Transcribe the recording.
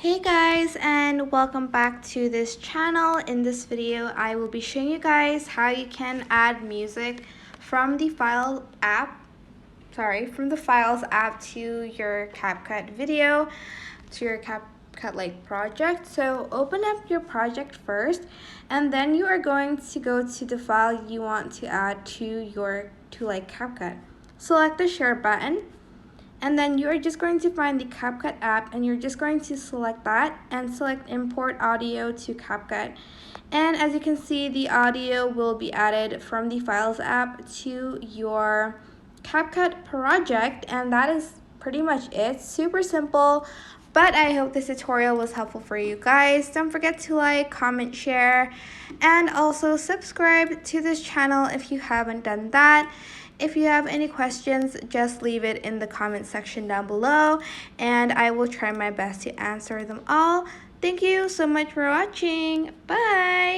Hey guys, and welcome back to this channel. In this video I will be showing you guys how you can add music from the Files app to your CapCut video, to your CapCut project. So open up your project first, and then you are going to go to the file you want to add to CapCut. Select the share button, and then you are just going to find the CapCut app, and you're just going to select that and select import audio to CapCut. And as you can see, the audio will be added from the Files app to your CapCut project, and that is pretty much it. Super simple, but I hope this tutorial was helpful for you guys. Don't forget to like, comment, share, and also subscribe to this channel if you haven't done that. If you have any questions, just leave it in the comment section down below, and I will try my best to answer them all. Thank you so much for watching. Bye!